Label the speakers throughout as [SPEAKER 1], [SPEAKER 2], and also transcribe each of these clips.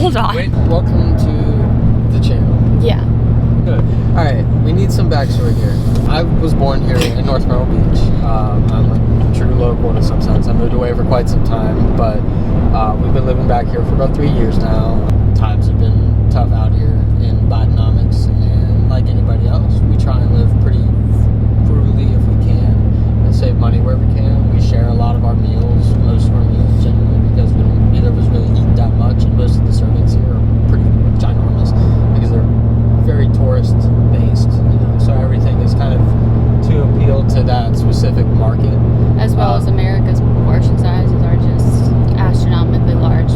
[SPEAKER 1] Hold on.
[SPEAKER 2] Wait, welcome to the channel.
[SPEAKER 1] Yeah.
[SPEAKER 2] Good. Alright, we need some backstory here. I was born here in North Myrtle Beach. I'm a true local in some sense. I moved away for quite some time, but we've been living back here for about 3 years now. Times have been tough out here in Bidenomics, and like anybody else, we try and live pretty frugally if we can and save money where we can. We share a lot of our meals, most of our meals generally, because we don't, neither of us really eat that much, and most of the servings here are pretty ginormous because they're very tourist based, you know, so everything is kind of to appeal to that specific market.
[SPEAKER 1] As well as America's portion sizes are just astronomically large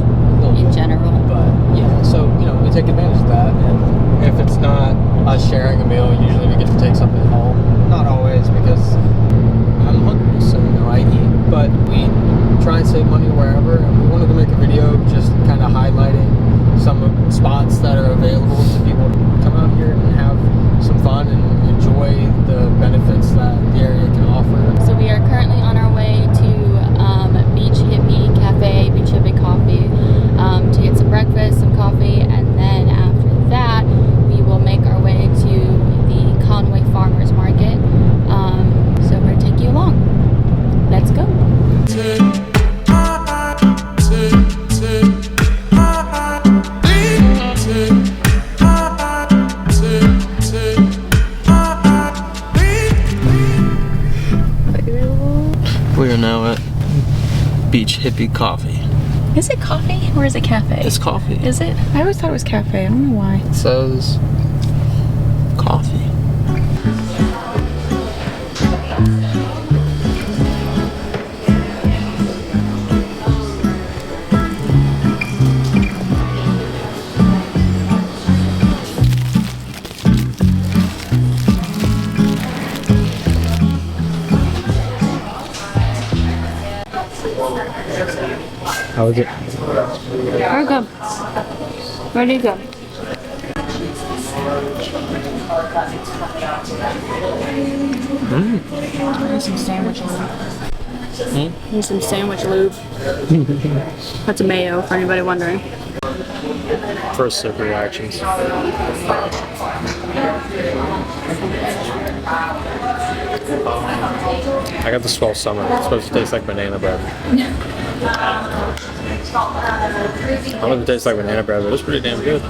[SPEAKER 1] in general.
[SPEAKER 2] But yeah, so you know, we take advantage of that, and if it's not us sharing a meal, usually we get to take something home. Not always, because I'm hungry, so you know I eat. But we try and save money wherever, and we wanted to make a video just kind of highlighting some of spots that are available to people to come out here and have some fun and enjoy the benefits that the area can offer.
[SPEAKER 1] So we are currently on our way to Beach Hippie Cafe, Beach Hippie Coffee, to get some breakfast, some coffee, and then after that we will make our way to the Conway Farmers Market. So we're going to take you along. Let's go.
[SPEAKER 2] We are now at Beach Hippie Coffee.
[SPEAKER 1] Is it coffee or is it cafe?
[SPEAKER 2] It's coffee.
[SPEAKER 1] Is it? I always thought it was cafe. I don't know why.
[SPEAKER 2] It says coffee. How is it?
[SPEAKER 1] Very good. Very good. I need some sandwich lube. Need some sandwich lube. That's a mayo for anybody wondering.
[SPEAKER 2] First sip reactions. I got the Swell Summer. It's supposed to taste like banana bread. I don't know if it tastes like banana bread, but it's pretty damn good.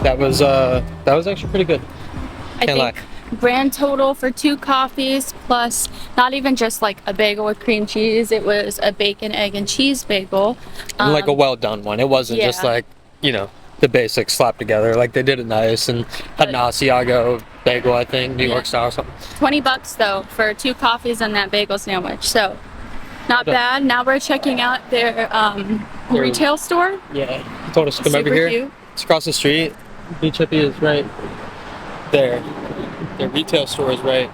[SPEAKER 2] That was actually pretty good.
[SPEAKER 1] I think grand total for 2 coffees plus not even just like a bagel with cream cheese. It was a bacon, egg, and cheese bagel.
[SPEAKER 2] And like a well done one. It wasn't just like, you know, the basics slapped together. Like they did it nice, and had an Asiago bagel, I think, New York style or something.
[SPEAKER 1] $20 though for 2 coffees and that bagel sandwich. So not bad. Now we're checking out their retail store.
[SPEAKER 2] Yeah, he told us to come over here.
[SPEAKER 1] Cute.
[SPEAKER 2] It's across the street. Beach Hippie is right there. Their retail store is right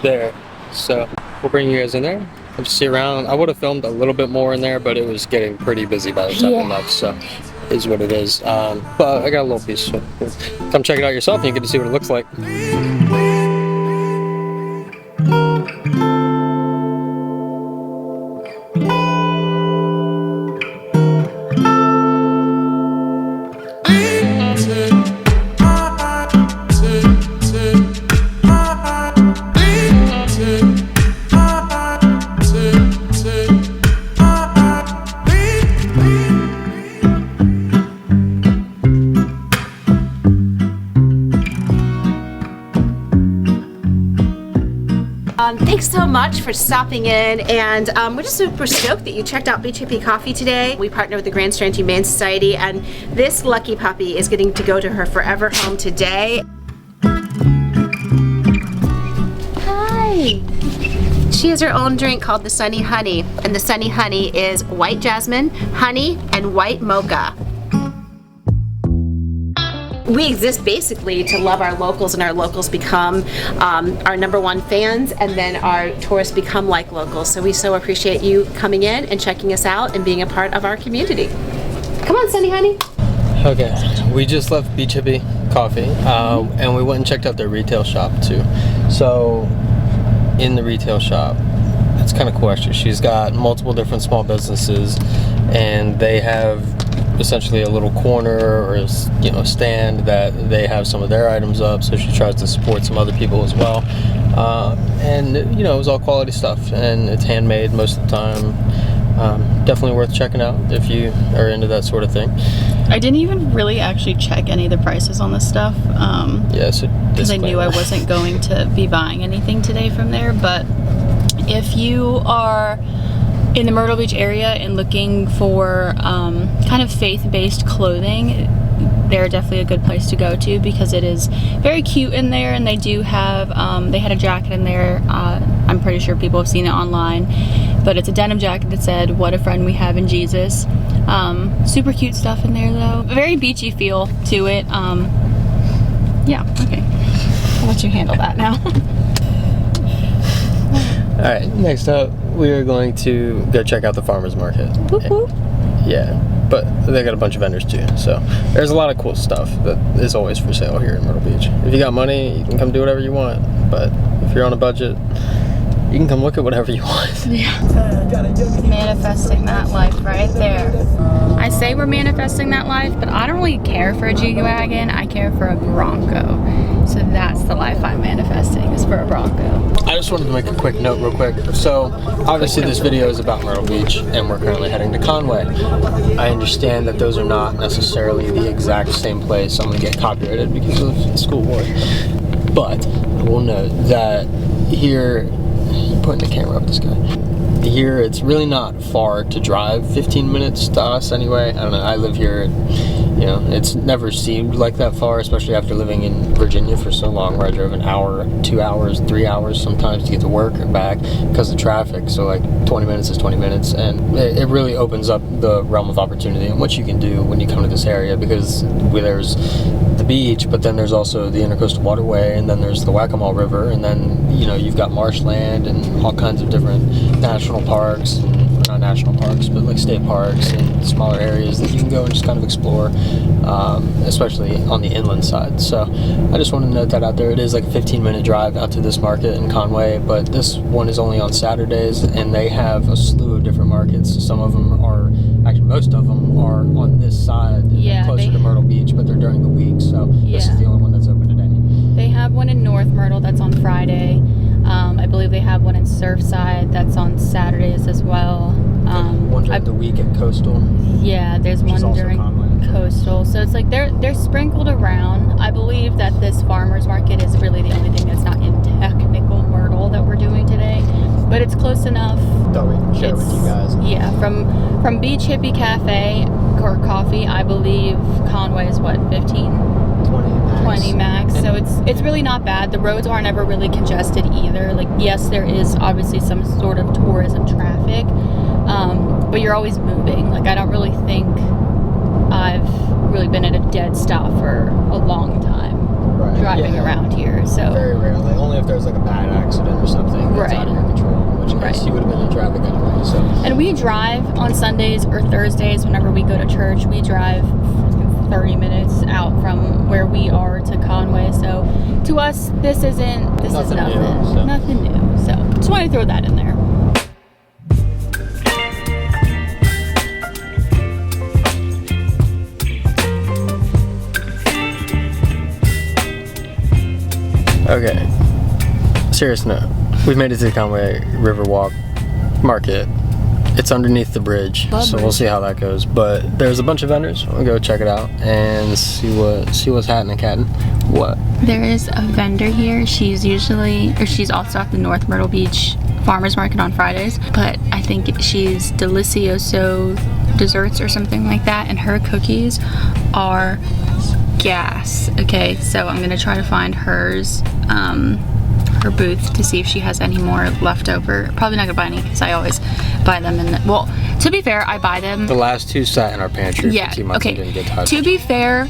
[SPEAKER 2] there. So we'll bring you guys in there. We'll see around. I would have filmed a little bit more in there, but it was getting pretty busy by the time we left. So is what it is. But I got a little piece. So come check it out yourself, and you get to see what it looks like.
[SPEAKER 3] Thanks so much for stopping in, and we're just super stoked that you checked out Beach Hippie Coffee today. We partner with the Grand Strand Humane Society, and this lucky puppy is getting to go to her forever home today. Hi! She has her own drink called the Sunny Honey, and the Sunny Honey is white jasmine, honey, and white mocha. We exist basically to love our locals, and our locals become our #1 fans, and then our tourists become like locals. So we so appreciate you coming in and checking us out and being a part of our community. Come on, Sunny Honey.
[SPEAKER 2] Okay, we just left Beach Hippie Coffee, and we went and checked out their retail shop too. So in the retail shop. It's kind of cool actually. She's got multiple different small businesses, and they have essentially a little corner or a stand that they have some of their items up, so she tries to support some other people as well. And it was all quality stuff, and it's handmade most of the time. Definitely worth checking out if you are into that sort of thing.
[SPEAKER 4] I didn't even really actually check any of the prices on this stuff. Because I knew I wasn't going to be buying anything today from there. But if you are in the Myrtle Beach area and looking for kind of faith-based clothing, they're definitely a good place to go to, because it is very cute in there, and they do have, they had a jacket in there, I'm pretty sure people have seen it online, but it's a denim jacket that said, "What a friend we have in Jesus." Super cute stuff in there though. Very beachy feel to it. Yeah, okay. I'll let you handle that now.
[SPEAKER 2] Alright, next up, we are going to go check out the farmer's market.
[SPEAKER 4] Whoop, whoop.
[SPEAKER 2] Yeah, but they got a bunch of vendors too, so there's a lot of cool stuff that is always for sale here in Myrtle Beach. If you got money, you can come do whatever you want, but if you're on a budget, you can come look at whatever you want.
[SPEAKER 4] Yeah. Manifesting that life right there.
[SPEAKER 1] I say we're manifesting that life, but I don't really care for a G-Wagon. I care for a Bronco. So that's the life I'm manifesting, is for a Bronco.
[SPEAKER 2] I just wanted to make a quick note real quick. So, obviously this video is about Myrtle Beach, and we're currently heading to Conway. I understand that those are not necessarily the exact same place. I'm going to get copyrighted because of the school board. But I will note that here, putting the camera up this guy. Here, it's really not far to drive, 15 minutes to us anyway. I don't know, I live here, it's never seemed like that far, especially after living in Virginia for so long, where I drove an hour, 2 hours, 3 hours sometimes to get to work or back because of traffic. So like 20 minutes is 20 minutes, and it really opens up the realm of opportunity and what you can do when you come to this area, because there's the beach, but then there's also the Intercoastal Waterway, and then there's the Whack-A-Mole River, and then you've got marshland and all kinds of different national parks, not national parks, but like state parks and smaller areas that you can go and just kind of explore, especially on the inland side. So I just wanted to note that out there. It is like a 15-minute drive out to this market in Conway, but this one is only on Saturdays, and they have a slew of different markets. Some of them are, actually most of them are on this side, closer to Myrtle Beach, but they're during the week, so this is the only one that's open today.
[SPEAKER 1] They have one in North Myrtle that's on Friday. I believe they have one in Surfside that's on Saturdays as well.
[SPEAKER 2] One during the week at Coastal.
[SPEAKER 1] Yeah, there's one during Coastal. So it's like they're sprinkled around. I believe that this farmer's market is really the only thing that's not in technical Myrtle that we're doing today, but it's close enough.
[SPEAKER 2] Thought we'd share with you guys.
[SPEAKER 1] Yeah, from Beach Hippie Cafe or Coffee, I believe Conway is what, 20 max. So it's really not bad. The roads aren't ever really congested either. Like, yes, there is obviously some sort of tourism traffic, but you're always moving. Like, I don't really think I've really been at a dead stop for a long time driving around here. So
[SPEAKER 2] very rarely, only if there's like a bad accident or something that's out of your control, in which case you would have been in traffic anyway. So, and
[SPEAKER 1] we drive on Sundays or Thursdays whenever we go to church. We drive 30 minutes out from where we are to Conway, so to us this is nothing new, so just want to throw that in there.
[SPEAKER 2] Okay, serious note, we've made it to the Conway River Walk Market. It's underneath the bridge, so we'll see how that goes. But there's a bunch of vendors. We'll go check it out and see what's happening, Catton. What?
[SPEAKER 1] There is a vendor here. She's also at the North Myrtle Beach Farmers Market on Fridays, but I think she's Delicioso Desserts or something like that, and her cookies are gas. Okay, so I'm gonna try to find hers. Her booth to see if she has any more left over. Probably not gonna buy any because I always buy them well, to be fair, I buy them.
[SPEAKER 2] The last two sat in our pantry for 2 months and didn't get touched.
[SPEAKER 1] To be fair,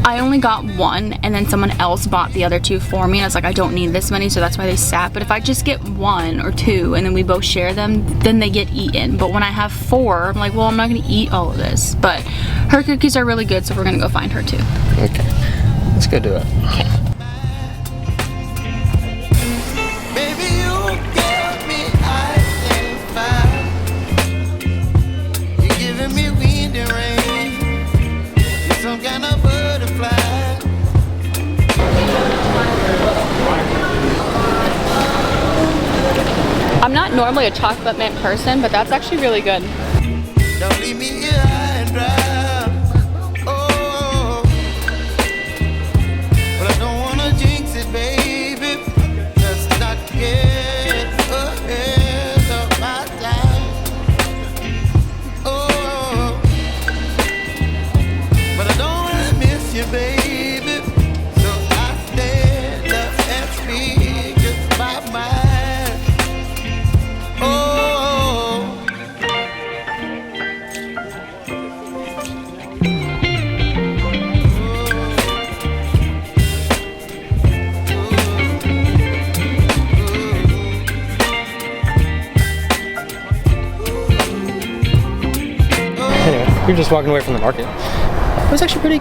[SPEAKER 1] I only got one, and then someone else bought the other two for me. I was like, I don't need this many, so that's why they sat. But if I just get one or two and then we both share them, then they get eaten. But when I have four, I'm like, well, I'm not gonna eat all of this. But her cookies are really good, so we're gonna go find her too.
[SPEAKER 2] Okay, let's go do it.
[SPEAKER 1] Okay.
[SPEAKER 4] I'm not normally a chocolate mint person, but that's actually really good.
[SPEAKER 5] Don't leave me here high and dry. Oh, but I don't wanna jinx it, baby. Let's not get ahead of my time. Oh, but I don't wanna miss you, baby. So I stand up and speak just my mind. Oh.
[SPEAKER 2] Anyway, we were just walking away from the market. It was actually pretty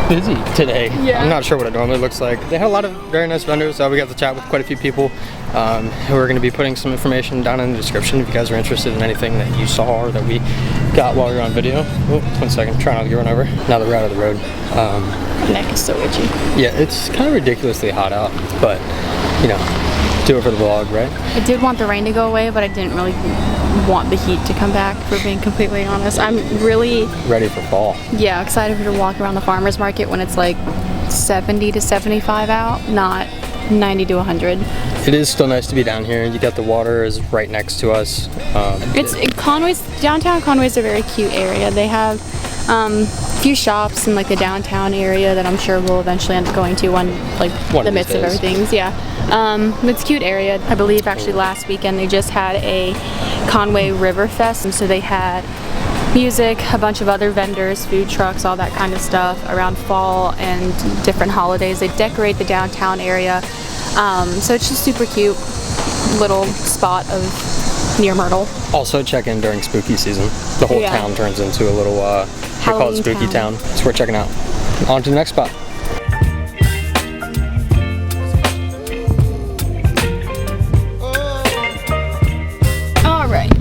[SPEAKER 2] busy today.
[SPEAKER 4] Yeah.
[SPEAKER 2] I'm not sure what it normally looks like. They had a lot of very nice vendors. We got to chat with quite a few people who are going to be putting some information down in the description if you guys are interested in anything that you saw or that we got while we were on video. Oh, 1 second, try not to get run over. Now that we're out of the road.
[SPEAKER 4] My neck is so itchy.
[SPEAKER 2] Yeah, it's kind of ridiculously hot out, but you know, do it for the vlog, right?
[SPEAKER 4] I did want the rain to go away, but I didn't really want the heat to come back, for being completely honest. I'm really
[SPEAKER 2] Ready for fall.
[SPEAKER 4] excited to walk around the farmer's market when it's like 70 to 75 out, not 90 to 100.
[SPEAKER 2] It is still nice to be down here. You got the water is right next to us.
[SPEAKER 4] Downtown Conway's a very cute area. They have a few shops in like the downtown area that I'm sure we'll eventually end up going to
[SPEAKER 2] One
[SPEAKER 4] the
[SPEAKER 2] of
[SPEAKER 4] midst
[SPEAKER 2] these
[SPEAKER 4] of
[SPEAKER 2] days.
[SPEAKER 4] everything. It's a cute area. I believe actually last weekend they just had a Conway River Fest, and so they had music, a bunch of other vendors, food trucks, all that kind of stuff around fall and different holidays. They decorate the downtown area, so it's just super cute little spot of near Myrtle.
[SPEAKER 2] Also check in during spooky season. The whole town turns into a little they call it
[SPEAKER 4] Halloween
[SPEAKER 2] spooky town. So we're checking out. On to the next spot.
[SPEAKER 4] Alright.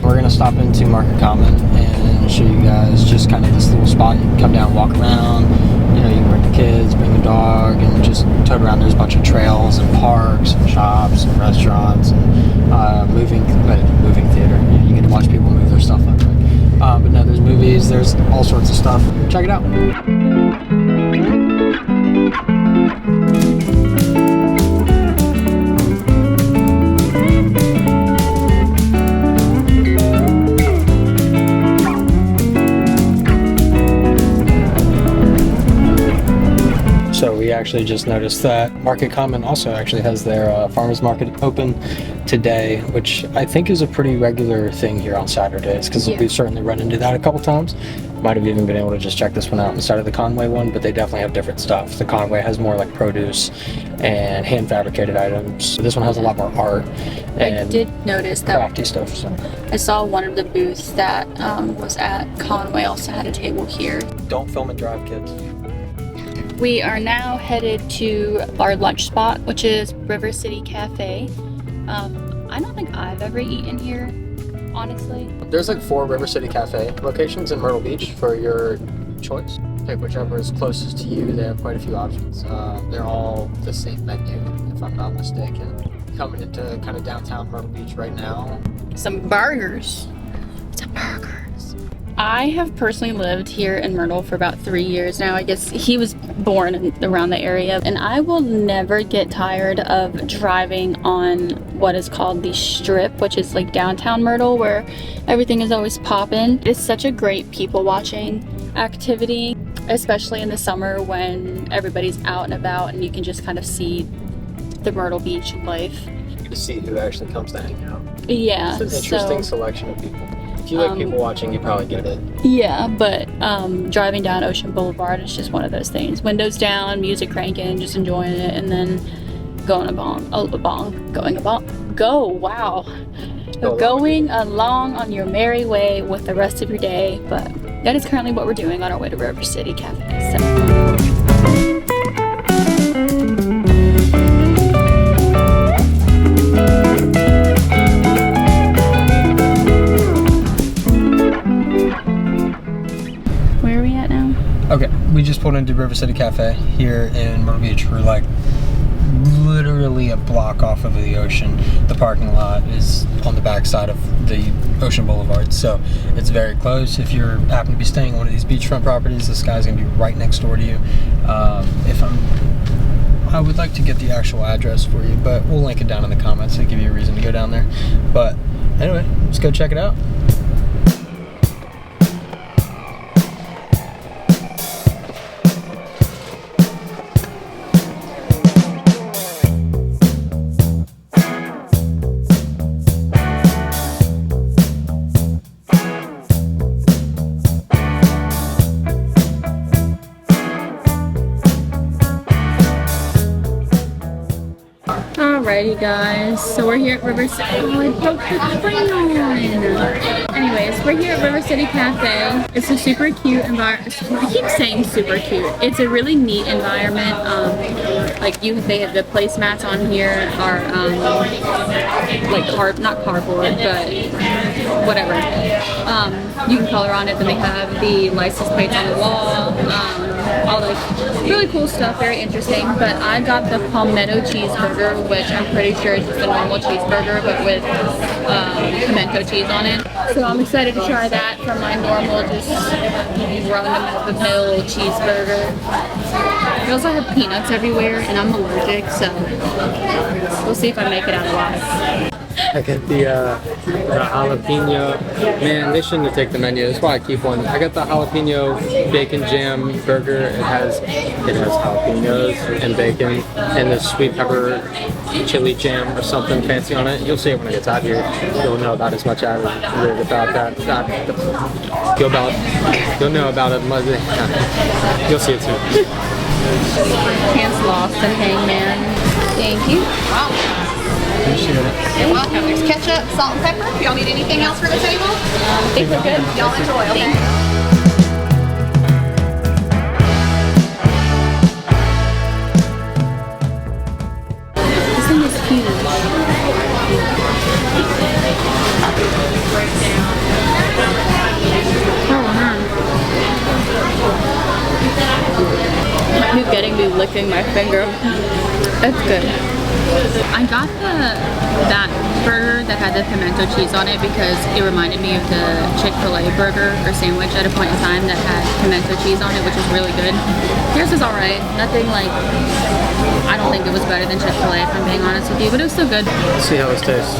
[SPEAKER 2] We're gonna stop into Market Common and show you guys just kind of this little spot. You can come down, walk around. You know, you can bring the kids, bring the dog, and just tote around. There's a bunch of trails and parks and shops and restaurants and moving theater. You get to watch people move their stuff up there. But no, there's movies. There's all sorts of stuff. Check it out. So we actually just noticed that Market Common also actually has their farmers market open today, which I think is a pretty regular thing here on Saturdays, because we've certainly run into that a couple times. Might have even been able to just check this one out instead of the Conway one, but they definitely have different stuff. The Conway has more like produce and hand fabricated items. This one has a lot more art and
[SPEAKER 4] I did notice that
[SPEAKER 2] crafty stuff. So
[SPEAKER 4] I saw one of the booths that was at Conway also had a table here.
[SPEAKER 2] don't film and drive, kids.
[SPEAKER 4] We are now headed to our lunch spot, which is River City Cafe. I don't think I've ever eaten here, honestly.
[SPEAKER 2] There's like 4 River City Cafe locations in Myrtle Beach for your choice. Pick whichever is closest to you. They have quite a few options. They're all the same menu, if I'm not mistaken. Coming into kind of downtown Myrtle Beach right now.
[SPEAKER 4] Some burgers. Some burgers. I have personally lived here in Myrtle for about 3 years now. I guess he was born around the area, and I will never get tired of driving on what is called the Strip, which is like downtown Myrtle, where everything is always poppin'. It's such a great people watching activity, especially in the summer when everybody's out and about and you can just kind of see the Myrtle Beach life.
[SPEAKER 2] To see who actually comes to hang out.
[SPEAKER 4] Yeah,
[SPEAKER 2] It's an interesting selection of people. If you like people watching, you probably get it.
[SPEAKER 4] yeah, but driving down Ocean Boulevard is just one of those things. Windows down, music cranking, just enjoying it, and then going along on your merry way with the rest of your day. But that is currently what we're doing on our way to River City Cafe. So.
[SPEAKER 2] Okay, we just pulled into River City Cafe here in Myrtle Beach. We're like literally literally a block off of the ocean. The parking lot is on the back side of the Ocean Boulevard, so it's very close. If you're happen to be staying on one of these beachfront properties, this guy's gonna be right next door to you. I would like to get the actual address for you, but we'll link it down in the comments to give you a reason to go down there. But anyway, let's go check it out.
[SPEAKER 1] Alrighty guys, so we're here at River City. Oh, I broke the crayon! Anyways, we're here at River City Cafe. It's a super cute environment. I keep saying super cute. It's a really neat environment. They have the placemats on here are like not cardboard, but whatever. You can color on it. Then they have the license plates on the wall. All the really cool stuff, very interesting. But I got the palmetto cheeseburger, which I'm pretty sure is just a normal cheeseburger, but with pimento cheese on it. So I'm excited to try that from my normal, just run-of-the-mill cheeseburger. They also have peanuts everywhere, and I'm allergic, so we'll see if I make it out alive.
[SPEAKER 2] I got the jalapeno. Man, they shouldn't have taken the menu. That's why I keep one. I got the jalapeno bacon jam burger. It has jalapenos and bacon and the sweet pepper chili jam or something fancy on it. You'll see it when it gets out here. You'll know about as much out about that. You'll know about it. You'll see it soon.
[SPEAKER 1] Pants lost and hangman. Thank you.
[SPEAKER 2] Appreciate it.
[SPEAKER 6] You're welcome. There's ketchup, salt, and pepper. If y'all need anything else for the table,
[SPEAKER 1] I think we're good.
[SPEAKER 6] y'all enjoy, okay?
[SPEAKER 1] This thing is huge. Oh man. You're getting me licking my finger. That's good. I got that burger that had the pimento cheese on it because it reminded me of the Chick-fil-A burger or sandwich at a point in time that had pimento cheese on it, which was really good. Theirs is alright. Nothing like, I don't think it was better than Chick-fil-A if I'm being honest with you, but it was still good.
[SPEAKER 2] Let's see how this tastes.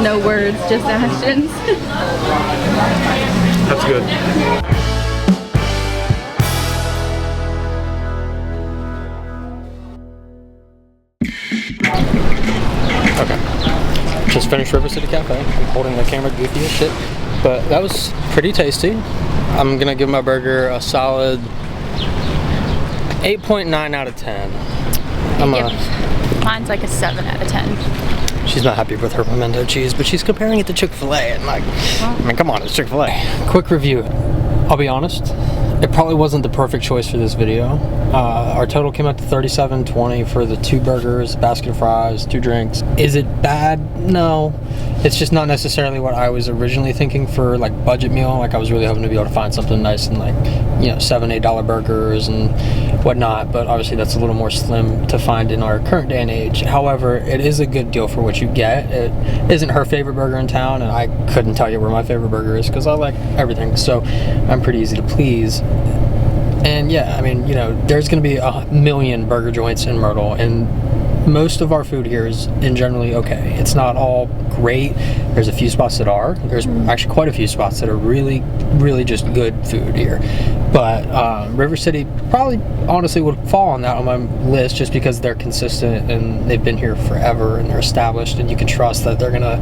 [SPEAKER 1] No words, just actions.
[SPEAKER 2] That's good. Okay. Just finished River City Cafe. I'm holding the camera goofy as shit. But that was pretty tasty. I'm gonna give my burger a solid 8.9 out of 10.
[SPEAKER 4] Mine's like a 7 out of 10.
[SPEAKER 2] She's not happy with her pimento cheese, but she's comparing it to Chick-fil-A, and like, I mean, come on, it's Chick-fil-A. Quick review. I'll be honest, it probably wasn't the perfect choice for this video. Our total came out to $37.20 for the 2 burgers, basket of fries, 2 drinks. Is it bad? No. It's just not necessarily what I was originally thinking for like budget meal. Like I was really hoping to be able to find something nice and like, you know, $7-8 burgers and whatnot, but obviously that's a little more slim to find in our current day and age. However, it is a good deal for what you get. It isn't her favorite burger in town, and I couldn't tell you where my favorite burger is because I like everything, so I'm pretty easy to please. And yeah, I mean, you know, there's going to be a million burger joints in Myrtle, and most of our food here is generally okay. It's not all great. There's a few spots that are. There's actually quite a few spots that are really, really just good food here. But River City probably honestly would fall on that on my list just because they're consistent and they've been here forever and they're established, and you can trust that they're gonna,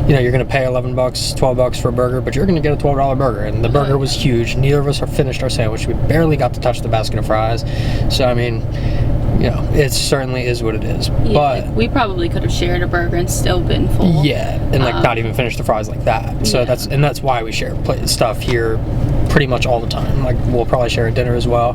[SPEAKER 2] you know, you're gonna pay $11, $12 for a burger, but you're gonna get a $12 burger. And the burger was huge. Neither of us finished our sandwich. We barely got to touch the basket of fries. So I mean, you know, it certainly is what it is.
[SPEAKER 4] Yeah,
[SPEAKER 2] But
[SPEAKER 4] we probably could have shared a burger and still been full.
[SPEAKER 2] yeah, and like not even finish the fries like that. So that's why we share stuff here pretty much all the time. Like we'll probably share a dinner as well.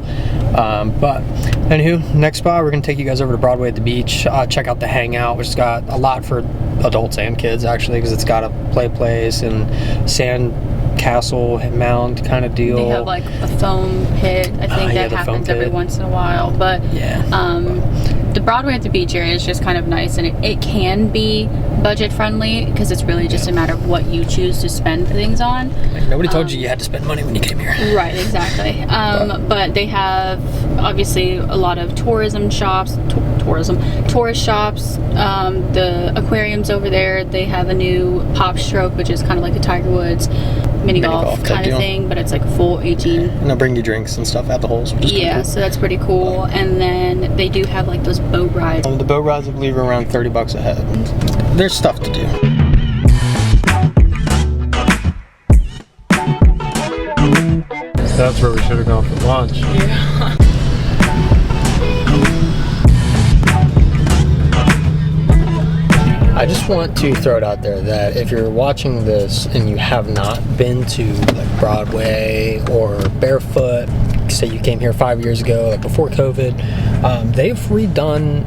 [SPEAKER 2] But anywho, next spot we're gonna take you guys over to Broadway at the beach. Check out the Hangout, which has got a lot for adults and kids actually, because it's got a play place and sand castle mound kind of deal.
[SPEAKER 4] They have like a foam pit. I think that happens every once in a while. But the Broadway at the beach area is just kind of nice, and it can be budget friendly because it's really just a matter of what you choose to spend things on.
[SPEAKER 2] Like, nobody told you had to spend money when you came here.
[SPEAKER 4] Right, exactly. But they have obviously a lot of tourism shops, tourist shops. The aquariums over there, they have a new Pop Stroke, which is kind of like a Tiger Woods mini golf kind of thing, but it's like a full 18.
[SPEAKER 2] And they'll bring you drinks and stuff at the holes, which is cool.
[SPEAKER 4] So that's pretty cool. And then they do have like those boat rides.
[SPEAKER 2] The boat rides, I believe, are around $30 a head. There's stuff to do. That's where we should have gone for lunch.
[SPEAKER 4] Yeah.
[SPEAKER 2] I just want to throw it out there that if you're watching this and you have not been to like Broadway or Barefoot, say you came here 5 years ago, like before COVID, they've redone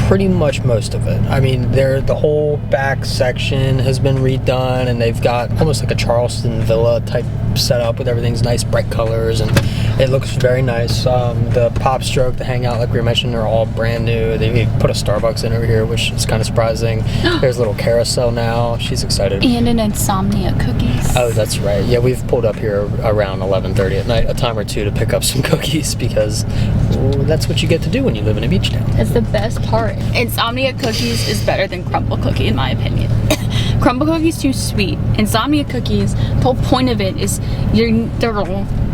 [SPEAKER 2] pretty much most of it. I mean, the whole back section has been redone, and they've got almost like a Charleston villa type setup with everything's nice bright colors, and it looks very nice. The Pop Stroke, the Hangout, like we were mentioning, are all brand new. They put a Starbucks in over here, which is kind of surprising. There's a little carousel now. She's excited.
[SPEAKER 4] And an Insomnia cookies.
[SPEAKER 2] Oh, that's right. Yeah, we've pulled up here around 11:30 at night, a time or two, to pick up some cookies, because that's what you get to do when you live in a beach town.
[SPEAKER 4] It's the best part. Insomnia cookies is better than crumble cookie in my opinion. Crumble cookies too sweet. Insomnia cookies, the whole point of it is they're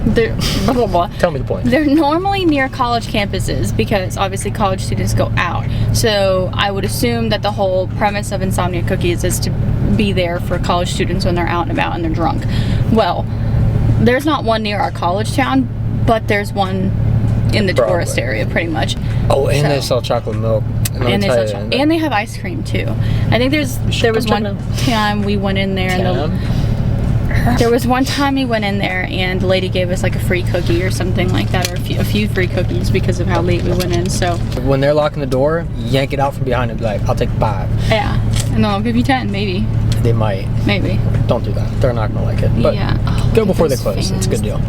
[SPEAKER 2] Tell me the point.
[SPEAKER 4] They're normally near college campuses because obviously college students go out. So I would assume that the whole premise of Insomnia cookies is to be there for college students when they're out and about and they're drunk. Well, there's not one near our college town, but there's one in the tourist area pretty much.
[SPEAKER 2] Oh, and they sell chocolate milk.
[SPEAKER 4] And they have ice cream too. I think there was one time we went in there and there was one time we went in there and the lady gave us like a free cookie or something like that, or a few free cookies because of how late we went in. So
[SPEAKER 2] when they're locking the door, yank it out from behind and be like, I'll take 5.
[SPEAKER 4] Yeah, and then I'll give you 10 maybe.
[SPEAKER 2] They might.
[SPEAKER 4] Maybe.
[SPEAKER 2] Don't do that. They're not gonna like it. But
[SPEAKER 4] yeah.
[SPEAKER 2] Go before they close. It's a good deal.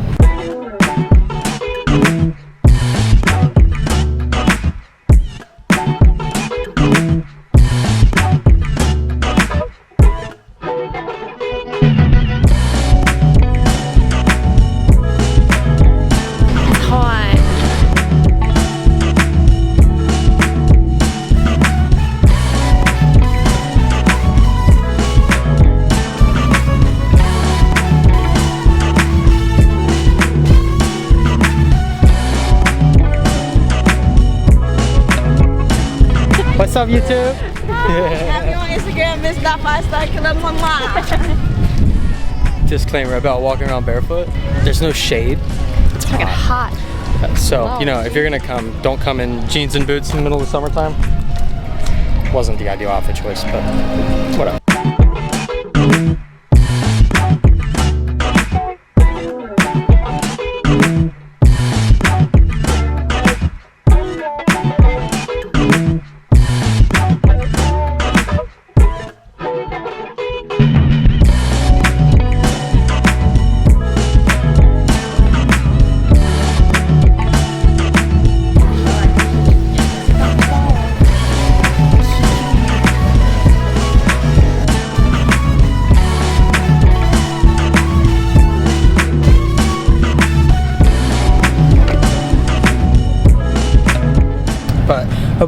[SPEAKER 2] What's up, YouTube?
[SPEAKER 7] Have me on Instagram, Miss Online.
[SPEAKER 2] Disclaimer about walking around barefoot. There's no shade. It's hot. So, you know, if you're gonna come, don't come in jeans and boots in the middle of the summertime. Wasn't the ideal outfit choice, but whatever.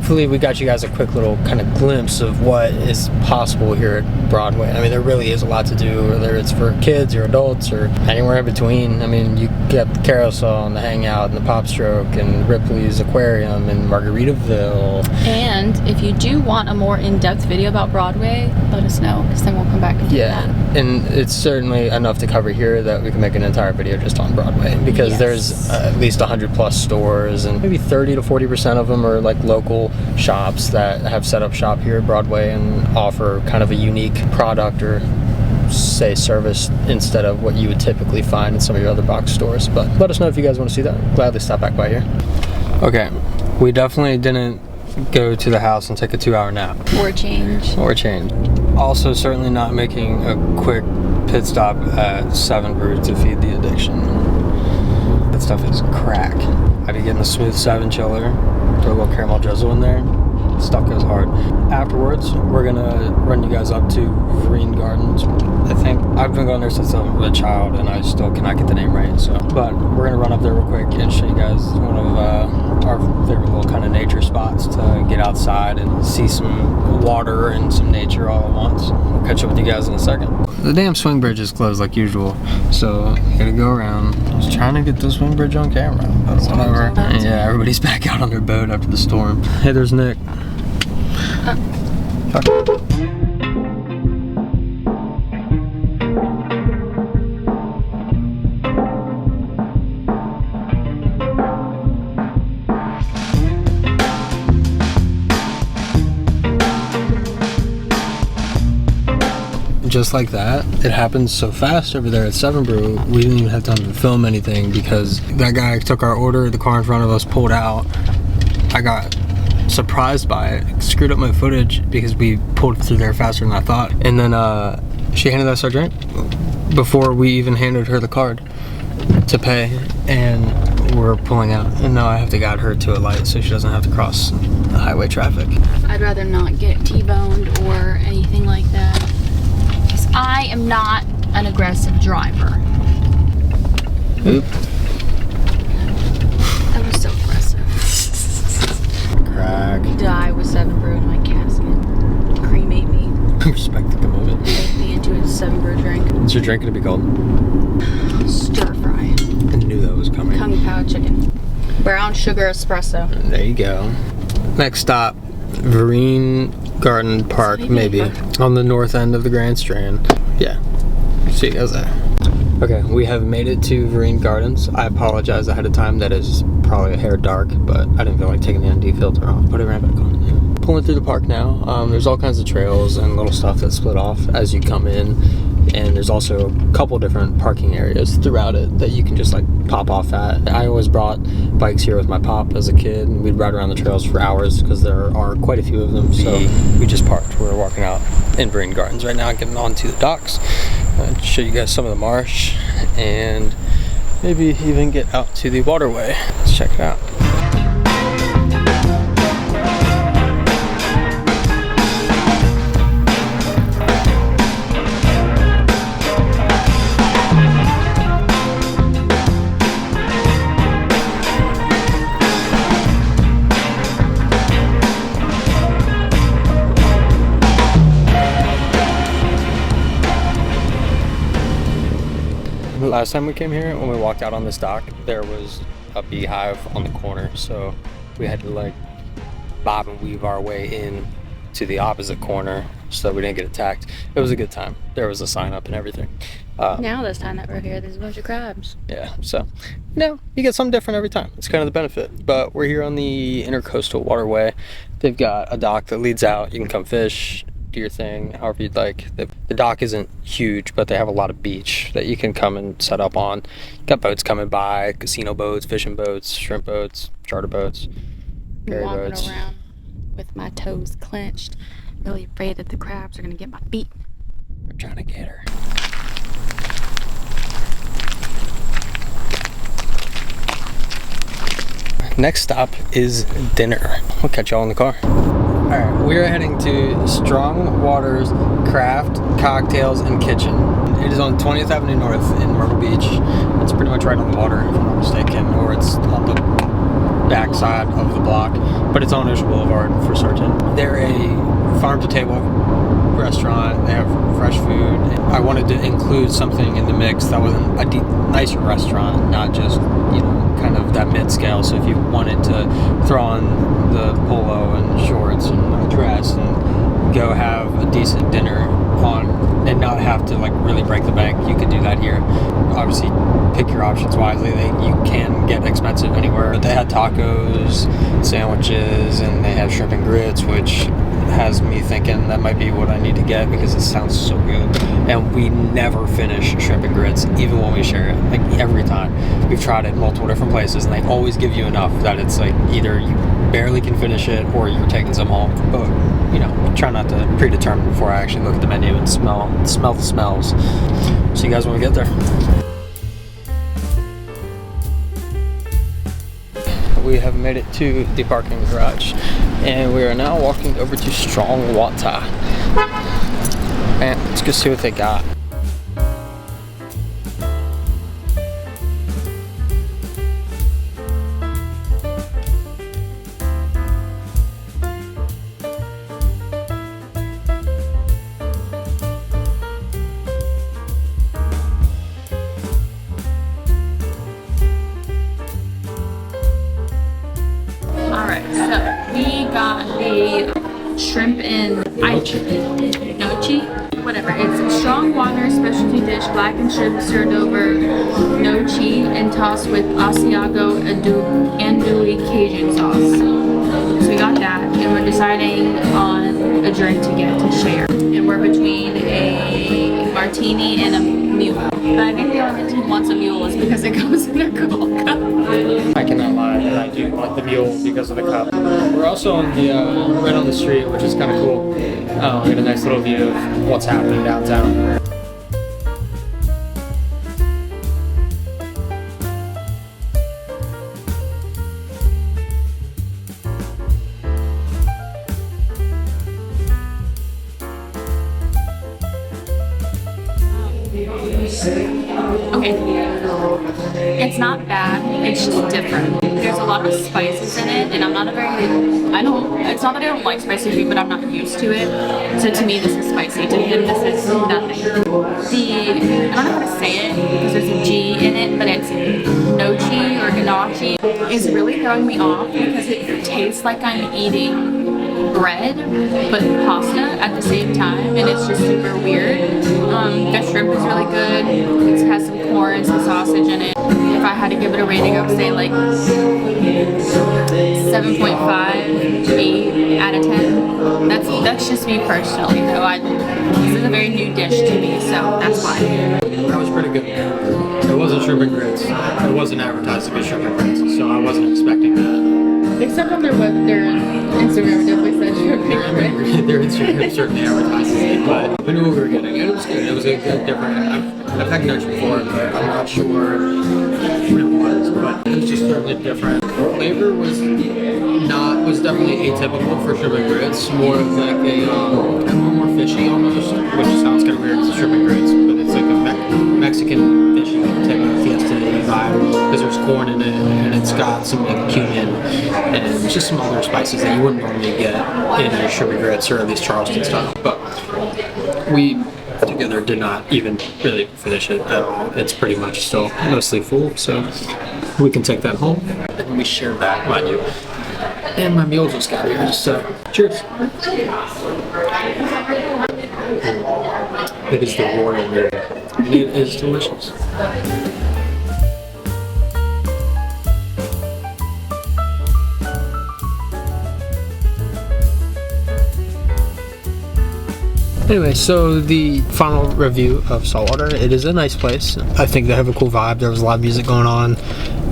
[SPEAKER 2] hopefully we got you guys a quick little kind of glimpse of what is possible here at Broadway. I mean, there really is a lot to do, whether it's for kids or adults or anywhere in between. I mean, you get the Carousel and the Hangout and the Pop Stroke and Ripley's Aquarium and Margaritaville.
[SPEAKER 4] And if you do want a more in-depth video about Broadway, let us know, because then we'll come back and do that.
[SPEAKER 2] And it's certainly enough to cover here that we can make an entire video just on Broadway, because there's at least 100 plus stores, and maybe 30 to 40% of them are like local shops that have set up shop here at Broadway and offer kind of a unique product or say service instead of what you would typically find in some of your other box stores. But let us know if you guys want to see that. Gladly stop back by here. Okay, we definitely didn't go to the house and take a 2-hour nap.
[SPEAKER 4] Or change.
[SPEAKER 2] Also, certainly not making a quick pit stop at 7 Brew to feed the addiction. That stuff is crack. I'd be getting a smooth 7 chiller, throw a little caramel drizzle in there. Stuff goes hard. Afterwards, we're gonna run you guys up to Vereen Gardens. I think I've been going there since I was a child, and I still cannot get the name right. So, but we're gonna run up there real quick and show you guys one of our favorite little kind of nature spots to get outside and see some water and some nature all at once. We'll catch up with you guys in a second. The damn swing bridge is closed like usual, so gotta go around. I was trying to get the swing bridge on camera, but whatever. Yeah, everybody's back out on their boat after the storm. Hey, there's Nick. Just like that, it happens so fast over there at 7 Brew, we didn't even have time to film anything because that guy took our order, the car in front of us pulled out. I got surprised by it, screwed up my footage because we pulled through there faster than I thought. And then she handed us our drink before we even handed her the card to pay, and we're pulling out. And now I have to guide her to a light so she doesn't have to cross the highway traffic.
[SPEAKER 4] I'd rather not get T-boned or anything like that, because I am not an aggressive driver.
[SPEAKER 2] Oop.
[SPEAKER 4] That was so aggressive.
[SPEAKER 2] Crack.
[SPEAKER 4] Die with 7 Brew in my casket. Cremate me.
[SPEAKER 2] Respect the commitment.
[SPEAKER 4] Make me into a 7 Brew drink.
[SPEAKER 2] What's your drink gonna be called?
[SPEAKER 4] Stir fry.
[SPEAKER 2] I knew that was coming.
[SPEAKER 4] Kung Pao chicken. Brown sugar espresso.
[SPEAKER 2] There you go. Next stop, Vereen Garden Park, maybe. On the north end of the Grand Strand. Yeah. See you guys there. Okay, we have made it to Vereen Gardens. I apologize ahead of time. That is probably a hair dark, but I didn't feel like taking the ND filter off. Put it right back on. Pulling through the park now. There's all kinds of trails and little stuff that split off as you come in. And there's also a couple different parking areas throughout it that you can just like pop off at. I always brought bikes here with my pop as a kid, and we'd ride around the trails for hours because there are quite a few of them. So we just parked. We're walking out in Vereen Gardens right now, getting onto the docks. I'll show you guys some of the marsh and maybe even get out to the waterway. Let's check it out. Last time we came here, when we walked out on this dock, there was a beehive on the corner, so we had to like bob and weave our way in to the opposite corner so that we didn't get attacked. It was a good time. There was a sign up and everything.
[SPEAKER 4] Now this time that we're here, there's a bunch of crabs.
[SPEAKER 2] Yeah, so you get something different every time. It's kind of the benefit. But we're here on the Intercoastal Waterway. They've got a dock that leads out. You can come fish, do your thing however you'd like. The dock isn't huge, but they have a lot of beach that you can come and set up on. Got boats coming by, casino boats, fishing boats, shrimp boats, charter boats, ferry boats.
[SPEAKER 4] Walking around with my toes clenched, really afraid that the crabs are gonna get my feet.
[SPEAKER 2] They're trying to get her. Next stop is dinner. We'll catch y'all in the car. Alright, we're heading to Strong Waters Craft, Cocktails, and Kitchen. It is on 20th Avenue North in Myrtle Beach. It's pretty much right on the water, if I'm not mistaken, or it's on the backside of the block, but it's on Ocean Boulevard for certain. They're a farm-to-table restaurant. They have fresh food. I wanted to include something in the mix that was a nicer restaurant, not just, you know, kind of that mid-scale. So if you wanted to throw on the polo and shorts and a dress and go have a decent dinner and not have to like really break the bank, you could do that here. Obviously pick your options wisely. You can get expensive anywhere, but they had tacos, sandwiches, and they had shrimp and grits, which has me thinking that might be what I need to get because it sounds so good. And we never finish shrimp and grits, even when we share it. Like every time. We've tried it multiple different places, and they always give you enough that it's like either you barely can finish it or you're taking some home. But, you know, try not to predetermine before I actually look at the menu and smell the smells. See you guys when we get there. We have made it to the parking garage, and we are now walking over to Strong Water. And let's go see what they got.
[SPEAKER 1] Shrimp and nochi, whatever. It's a strong water specialty dish, blackened shrimp served over nochi and tossed with Asiago andouille Cajun sauce. So we got that, and we're deciding on a drink to get to share. And we're between a martini and a mule. But I think the only reason wants a mule is because it comes in a cool cup.
[SPEAKER 2] I cannot lie that I do want the mule because of the cup. We're also on the right on the street, which is kind of cool. We get a nice little view of what's happening downtown.
[SPEAKER 1] Okay, it's not bad, it's just different. There's a lot of spices in it, and it's not that I don't like spicy food, but I'm not used to it. So to me, this is spicy. To him, this is nothing. I don't know how to say it, because there's a G in it, but it's nochi or ganache. It's really throwing me off, because it tastes like I'm eating bread but pasta at the same time, and it's just super weird. The shrimp is really good. It has some corn, some sausage in it. If I had to give it a rating, I would say like 7.5, 8 out of 10. That's just me personally, though. This is a very new dish to me, so that's why.
[SPEAKER 2] That was pretty good. It wasn't shrimp and grits. It wasn't advertised to be shrimp and grits, so I wasn't expecting that.
[SPEAKER 1] Except on their Instagram, it definitely says shrimp and grits.
[SPEAKER 2] Their Instagram certainly advertises it, but we knew what we were getting. It was good. It was a good, different. I've had nochi before, but I'm not sure what it was, but it was just certainly different. The flavor was definitely atypical for shrimp and grits. More of like a little more fishy almost, which sounds kind of weird because shrimp and grits, but it's like a Mexican fishy type of fiesta vibe because there's corn in it and it's got some like cumin and just some other spices that you wouldn't normally get in a shrimp and grits or at least Charleston style. But we together did not even really finish it at all. It's pretty much still mostly full, so we can take that home. And we shared that, mind you. And my mule just got here, so cheers. It is the royal mule, and it is delicious. Anyway, so the final review of Saltwater, it is a nice place. I think they have a cool vibe. There was a lot of music going on,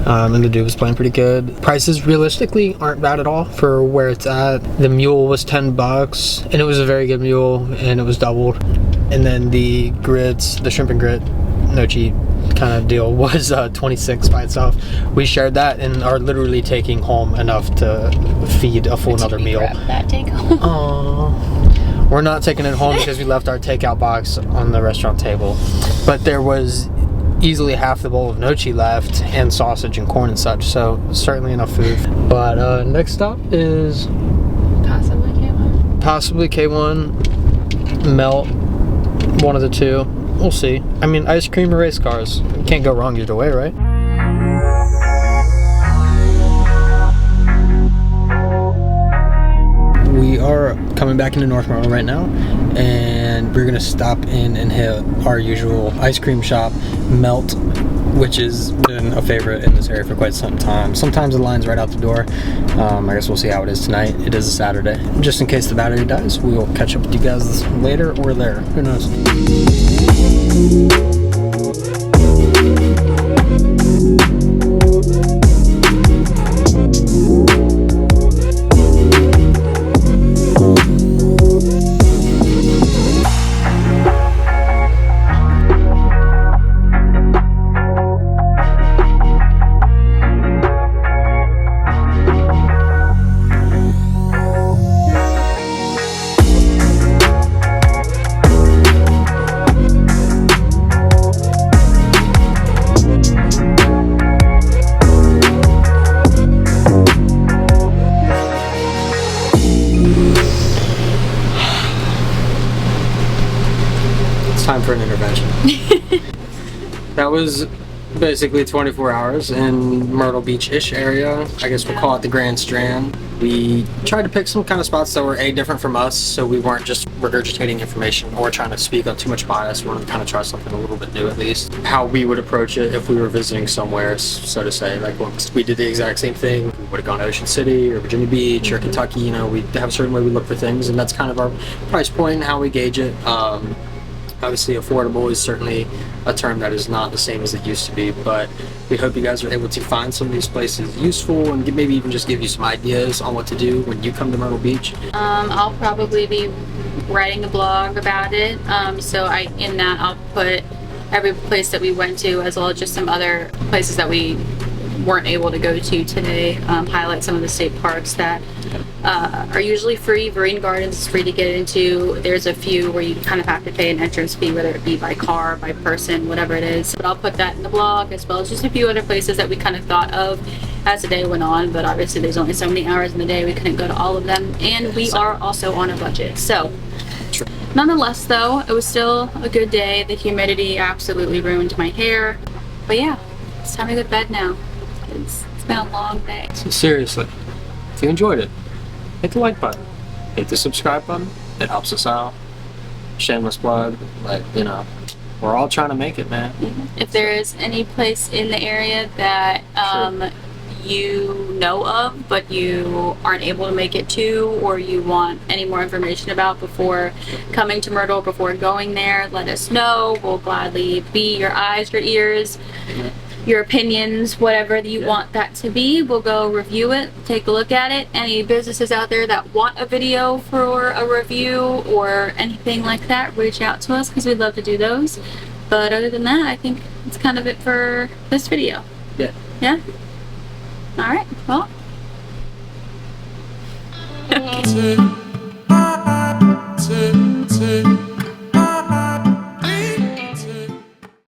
[SPEAKER 2] and the dude was playing pretty good. Prices realistically aren't bad at all for where it's at. The mule was $10, and it was a very good mule, and it was doubled. And then the grits, the shrimp and grit nochi kind of deal was $26 by itself. We shared that and are literally taking home enough to feed a full another meal.
[SPEAKER 4] That take home.
[SPEAKER 2] Aww. We're not taking it home because we left our takeout box on the restaurant table. But there was easily half the bowl of nochi left, and sausage and corn and such, so certainly enough food. But next stop is
[SPEAKER 1] Possibly K1.
[SPEAKER 2] possibly K1, Melt, one of the two. We'll see. I mean, ice cream or race cars. Can't go wrong either way, right? We are coming back into North Myrtle right now, and we're gonna stop in and hit our usual ice cream shop, Melt, which has been a favorite in this area for quite some time. Sometimes the line's right out the door. I guess we'll see how it is tonight. It is a Saturday. Just in case the battery dies, we will catch up with you guys later or there. Who knows? Time for an intervention. That was basically 24 hours in Myrtle Beach-ish area. I guess we'll call it the Grand Strand. We tried to pick some kind of spots that were different from us, so we weren't just regurgitating information or trying to speak on too much bias. We wanted to kind of try something a little bit new, at least. How we would approach it if we were visiting somewhere, so to say. Like, we did the exact same thing. We would have gone to Ocean City or Virginia Beach or Kentucky. You know, we have a certain way we look for things, and that's kind of our price point and how we gauge it. Obviously, affordable is certainly a term that is not the same as it used to be, but we hope you guys are able to find some of these places useful and maybe even just give you some ideas on what to do when you come to Myrtle Beach.
[SPEAKER 1] I'll probably be writing a blog about it, so in that I'll put every place that we went to, as well as just some other places that we weren't able to go to today. Highlight some of the state parks that are usually free. Marine Gardens is free to get into. There's a few where you kind of have to pay an entrance fee, whether it be by car, by person, whatever it is. But I'll put that in the blog, as well as just a few other places that we kind of thought of as the day went on. But obviously there's only so many hours in the day, we couldn't go to all of them, and we are also on a budget. So nonetheless, though, it was still a good day. The humidity absolutely ruined my hair, but yeah, it's time to go to bed now. It's been a long day.
[SPEAKER 2] So seriously, if you enjoyed it, hit the like button, hit the subscribe button. It helps us out. Shameless plug, like, you know, we're all trying to make it, man.
[SPEAKER 1] If there is any place in the area that you know of but you aren't able to make it to, or you want any more information about before coming to Myrtle, before going there, let us know. We'll gladly be your eyes, your ears, your opinions, whatever you want that to be. We'll go review it, take a look at it. Any businesses out there that want a video for a review or anything like that, reach out to us, because we'd love to do those. But other than that, I think it's kind of it for this video. Yeah? Alright, well.